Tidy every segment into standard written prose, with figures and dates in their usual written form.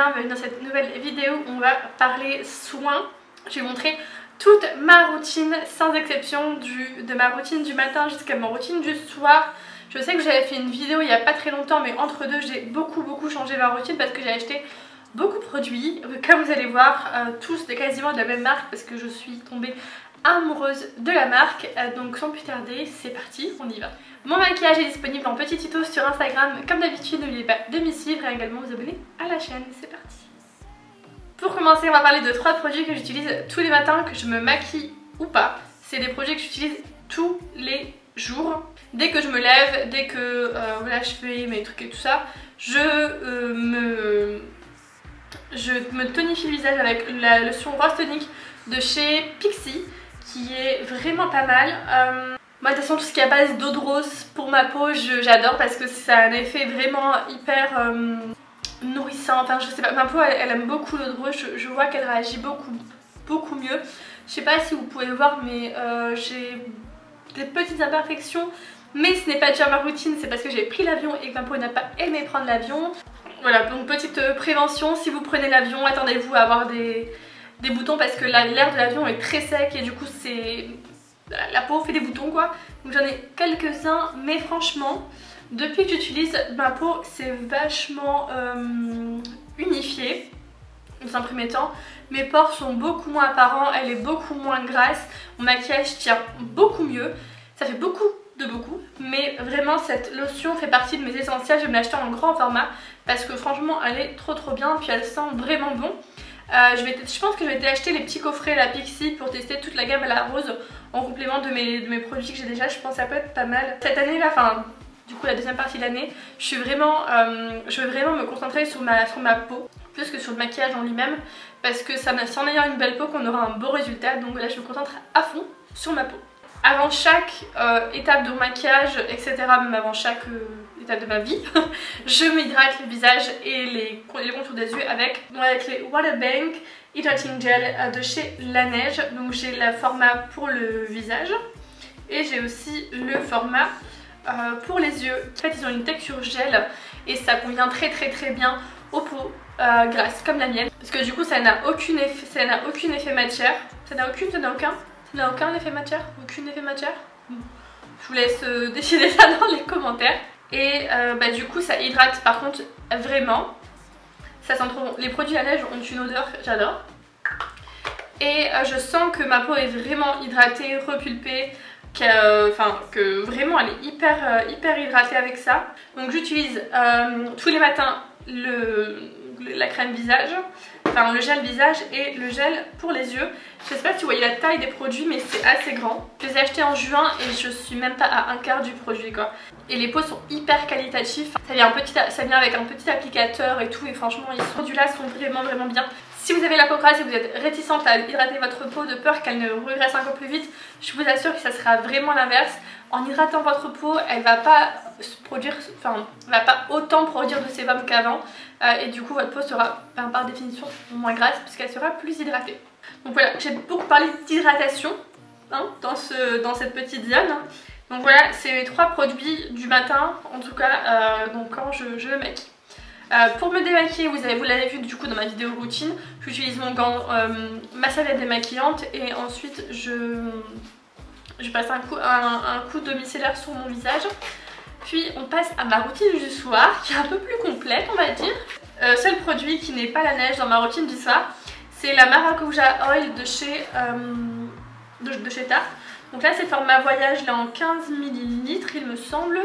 bienvenue dans cette nouvelle vidéo où on va parler soins. Je vais montrer toute ma routine sans exception, de ma routine du matin jusqu'à ma routine du soir. Je sais que j'avais fait une vidéo il n'y a pas très longtemps, mais entre deux j'ai beaucoup changé ma routine parce que j'ai acheté beaucoup de produits, comme vous allez voir, tous quasiment de la même marque parce que je suis tombée amoureuse de la marque. Donc sans plus tarder, c'est parti, on y va. Mon maquillage est disponible en petit tuto sur Instagram comme d'habitude, n'oubliez pas de m'y suivre et également vous abonner à la chaîne, c'est parti. Pour commencer, on va parler de 3 produits que j'utilise tous les matins, que je me maquille ou pas. C'est des produits que j'utilise tous les jours. Dès que je me lève, dès que voilà, je fais mes trucs et tout ça, je me tonifie le visage avec la lotion Rose Tonic de chez Pixi qui est vraiment pas mal. Moi de toute façon tout ce qui est à base d'eau de rose pour ma peau j'adore parce que ça a un effet vraiment hyper nourrissant. Enfin je sais pas, ma peau elle aime beaucoup l'eau de rose, je vois qu'elle réagit beaucoup mieux. Je sais pas si vous pouvez voir mais j'ai des petites imperfections, mais ce n'est pas déjà ma routine, c'est parce que j'ai pris l'avion et que ma peau n'a pas aimé prendre l'avion. Voilà, donc petite prévention, si vous prenez l'avion, attendez-vous à avoir des boutons parce que l'air de l'avion est très sec et du coup c'est... la peau fait des boutons quoi. Donc j'en ai quelques-uns, mais franchement, depuis que j'utilise ma peau, c'est vachement unifié. Dans un premier temps, mes pores sont beaucoup moins apparents, elle est beaucoup moins grasse, mon maquillage tient beaucoup mieux, ça fait beaucoup, mais vraiment cette lotion fait partie de mes essentiels. Je vais me l'acheter en grand format parce que franchement elle est trop bien, puis elle sent vraiment bon. Je pense que je vais t'acheter les petits coffrets la Pixi pour tester toute la gamme à la rose en complément de mes produits que j'ai déjà. Je pense que ça peut être pas mal. Cette année là, enfin du coup la deuxième partie de l'année, je veux vraiment me concentrer sur ma peau plus que sur le maquillage en lui-même parce que c'est en ayant une belle peau qu'on aura un beau résultat. Donc là je me concentre à fond sur ma peau. Avant chaque étape de maquillage, etc., même avant chaque étape de ma vie, je m'hydrate le visage et les contours des yeux avec les Waterbank Hydrating Gel de chez Laneige. Donc j'ai le format pour le visage et j'ai aussi le format pour les yeux. En fait ils ont une texture gel et ça convient très bien aux peaux grasses comme la mienne. Parce que du coup ça n'a aucun effet matière. Ça n'a aucun effet matière. Aucun effet matière. Je vous laisse décider ça dans les commentaires. Et du coup ça hydrate par contre vraiment. Ça sent trop bon. Les produits à neige ont une odeur, j'adore. Et je sens que ma peau est vraiment hydratée, repulpée. Que vraiment elle est hyper hydratée avec ça. Donc j'utilise tous les matins la crème visage, enfin le gel visage et le gel pour les yeux. Je sais pas si vous voyez la taille des produits mais c'est assez grand. Je les ai achetés en juin et je suis même pas à un quart du produit quoi. Et les pots sont hyper qualitatifs. Ça vient avec un petit applicateur et tout et franchement les produits là sont vraiment bien. Si vous avez la peau grasse et vous êtes réticente à hydrater votre peau de peur qu'elle ne regraisse encore plus vite, je vous assure que ça sera vraiment l'inverse. En hydratant votre peau, elle va pas autant produire de sébum qu'avant et du coup votre peau sera par définition moins grasse puisqu'elle sera plus hydratée. Donc voilà, j'ai beaucoup parlé d'hydratation dans cette petite zone. Donc voilà, c'est mes 3 produits du matin en tout cas donc quand je me maquille. Pour me démaquiller, vous l'avez vu du coup dans ma vidéo routine, j'utilise mon gant, ma serviette démaquillante et ensuite je passe un coup de micellaire sur mon visage. Puis on passe à ma routine du soir qui est un peu plus complète on va dire. Seul produit qui n'est pas la neige dans ma routine du soir, c'est la Maracuja Oil de chez Tarte. Donc là c'est le format voyage là en 15 ml il me semble.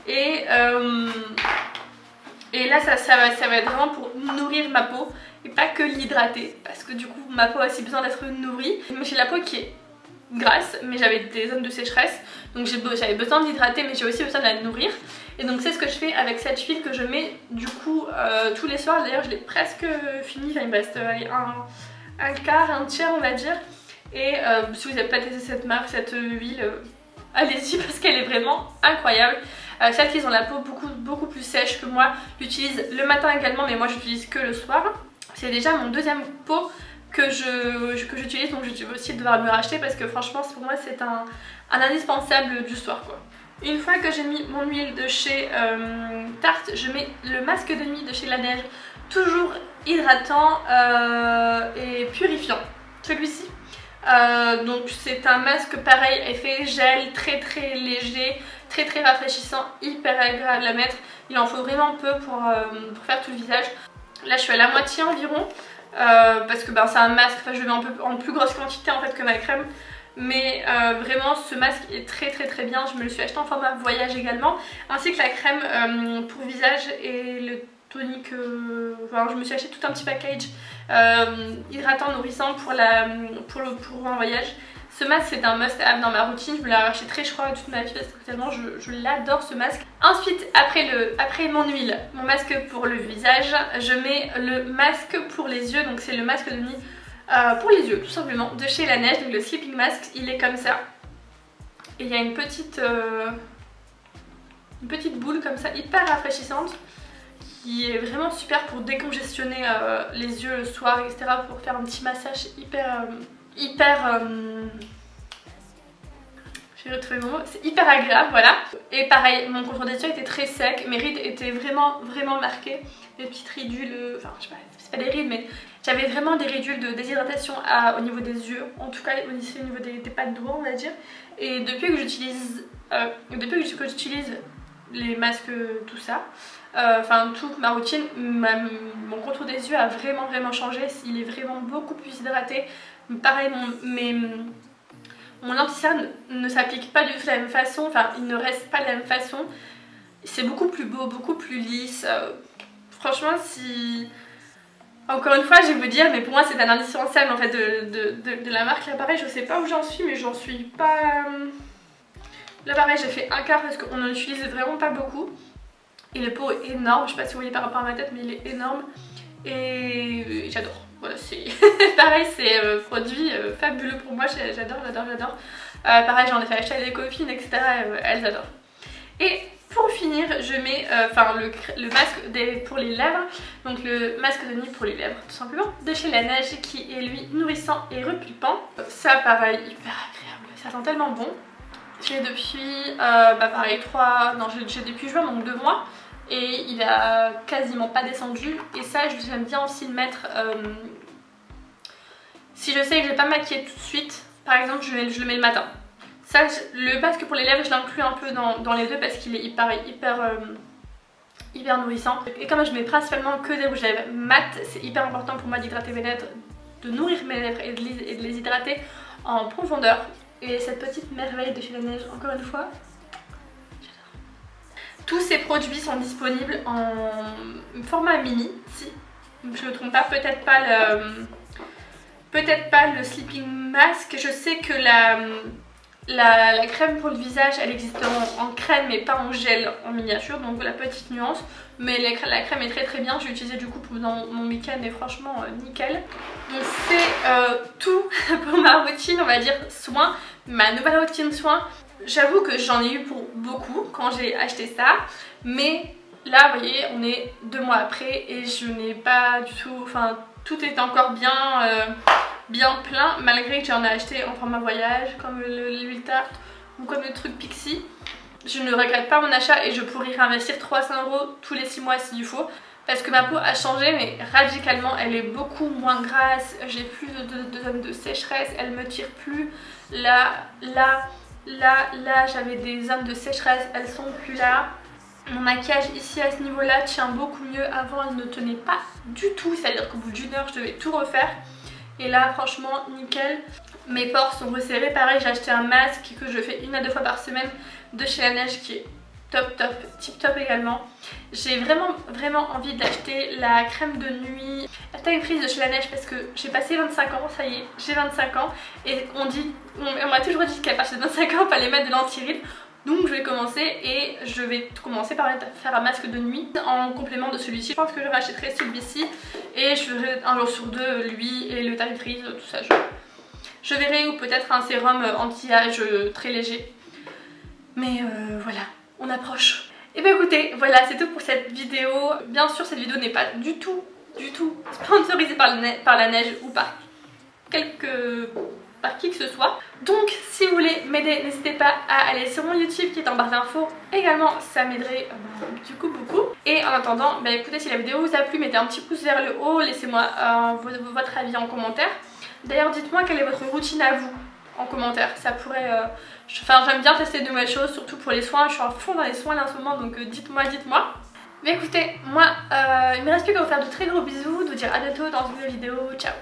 Et là ça va être vraiment pour nourrir ma peau et pas que l'hydrater parce que du coup ma peau a aussi besoin d'être nourrie. J'ai la peau qui est grasse mais j'avais des zones de sécheresse donc j'avais besoin d'hydrater mais j'ai aussi besoin de la nourrir. Et donc c'est ce que je fais avec cette huile que je mets du coup tous les soirs. D'ailleurs je l'ai presque fini, enfin il me reste un quart, un tiers on va dire. Et si vous n'avez pas testé cette huile, allez-y parce qu'elle est vraiment incroyable. Celles qui ont la peau beaucoup plus sèche que moi l'utilisent le matin également mais moi j'utilise que le soir. C'est déjà mon deuxième pot que j'utilise donc je vais aussi devoir me racheter parce que franchement pour moi c'est un indispensable du soir quoi. Une fois que j'ai mis mon huile de chez Tarte, je mets le masque de nuit de chez Laneige, toujours hydratant et purifiant, celui-ci. Donc c'est un masque pareil, effet gel, très léger, très rafraîchissant, hyper agréable à mettre. Il en faut vraiment peu pour faire tout le visage. Là je suis à la moitié environ, parce que c'est un masque, je le mets en plus grosse quantité en fait que ma crème. Mais vraiment ce masque est très bien, je me le suis acheté en format voyage également, ainsi que la crème pour visage et le tonique, je me suis acheté tout un petit package hydratant, nourrissant pour un voyage. Ce masque c'est un must have dans ma routine, je me l'ai racheté très je crois toute ma vie parce que tellement je l'adore ce masque. Ensuite après mon huile, mon masque pour le visage, je mets le masque pour les yeux, donc c'est le masque de nuit pour les yeux tout simplement de chez Laneige, donc le sleeping mask, il est comme ça et il y a une petite boule comme ça hyper rafraîchissante qui est vraiment super pour décongestionner les yeux le soir, etc., pour faire un petit massage j'ai retrouvé mon mot, c'est hyper agréable, voilà. Et pareil, mon contour des yeux était très sec, mes rides étaient vraiment marquées, des petites ridules, enfin je sais pas, c'est pas des rides mais j'avais vraiment des ridules de déshydratation au niveau des yeux, en tout cas au niveau des pattes de doigts on va dire. Et depuis que j'utilise les masques, tout ça, toute ma routine, mon contour des yeux a vraiment changé, il est vraiment beaucoup plus hydraté. Pareil, mon anti-cerne ne s'applique pas du tout de la même façon, enfin il ne reste pas de la même façon, c'est beaucoup plus beau, beaucoup plus lisse. Franchement, si... Encore une fois je vais vous dire, mais pour moi c'est un indispensable en fait de la marque. Là pareil, je sais pas où j'en suis mais j'en suis pas... Là pareil j'ai fait un quart parce qu'on en utilise vraiment pas beaucoup. Et le pot est énorme, je sais pas si vous voyez par rapport à ma tête mais il est énorme. Et j'adore. Voilà, c'est pareil, c'est un produit fabuleux pour moi, j'adore. Pareil, j'en ai fait acheter à des copines, etc. Elles adorent. Et pour finir, je mets le masque pour les lèvres, donc le masque de nuit pour les lèvres, tout simplement, de chez Laneige, qui est lui nourrissant et repulpant. Ça, pareil, hyper agréable, ça sent tellement bon. J'ai depuis, pareil, j'ai depuis juin, donc 2 mois. Et il a quasiment pas descendu. Et ça j'aime bien aussi le mettre si je sais que je vais pas maquiller tout de suite. Par exemple je le mets le matin. Ça, le masque pour les lèvres je l'inclus un peu dans les deux parce qu'il est hyper nourrissant. Et comme je mets principalement que des rouges à lèvres mat, c'est hyper important pour moi d'hydrater mes lèvres, de nourrir mes lèvres et de les hydrater en profondeur. Et cette petite merveille de chez Laneige, encore une fois, tous ces produits sont disponibles en format mini, si je ne me trompe pas, peut-être pas le sleeping mask. Je sais que la crème pour le visage elle existe en crème mais pas en gel en miniature, donc la petite nuance. Mais la crème est très bien, j'ai utilisé du coup dans mon week-end et franchement nickel. Donc c'est tout pour ma routine, on va dire soin, ma nouvelle routine soin. J'avoue que j'en ai eu pour beaucoup quand j'ai acheté ça, mais là vous voyez on est 2 mois après et je n'ai pas du tout, tout est encore bien plein malgré que j'en ai acheté en format voyage comme l'huile tarte ou comme le truc Pixi. Je ne regrette pas mon achat et je pourrais réinvestir 300 € tous les 6 mois s'il faut, parce que ma peau a changé mais radicalement, elle est beaucoup moins grasse, j'ai plus de zones de sécheresse, elle me tire plus. Là j'avais des zones de sécheresse, elles sont plus là. Mon maquillage ici à ce niveau là tient beaucoup mieux, avant il ne tenait pas du tout, c'est à dire qu'au bout d'1 heure je devais tout refaire. Et là franchement nickel. Mes pores sont resserrés, pareil j'ai acheté un masque que je fais 1 à 2 fois par semaine de chez Laneige qui est tip top également. J'ai vraiment envie d'acheter la crème de nuit, la taille prise de chez Laneige parce que j'ai passé 25 ans, ça y est, j'ai 25 ans et on m'a toujours dit qu'à partir de 25 ans il fallait mettre de l'anti-rides. Donc je vais commencer et je vais commencer par faire un masque de nuit en complément de celui-ci. Je pense que je rachèterai celui-ci et je ferai un jour sur 2 lui et le taille prise, tout ça. Je verrai, ou peut-être un sérum anti-âge très léger. Mais voilà, on approche. Et bien écoutez, voilà c'est tout pour cette vidéo. Bien sûr cette vidéo n'est pas du tout sponsorisée par Laneige ou par quelque par qui que ce soit. Donc si vous voulez m'aider, n'hésitez pas à aller sur mon YouTube qui est en barre d'infos. Également ça m'aiderait du coup beaucoup. Et en attendant, bah, écoutez, si la vidéo vous a plu, mettez un petit pouce vers le haut, laissez-moi votre avis en commentaire. D'ailleurs dites-moi quelle est votre routine à vous en commentaire, ça pourrait... Enfin j'aime bien tester de nouvelles choses, surtout pour les soins, je suis en fond dans les soins là en ce moment, donc dites-moi. Mais écoutez, moi il me reste plus qu'à vous faire de très gros bisous, de vous dire à bientôt dans une nouvelle vidéo, ciao.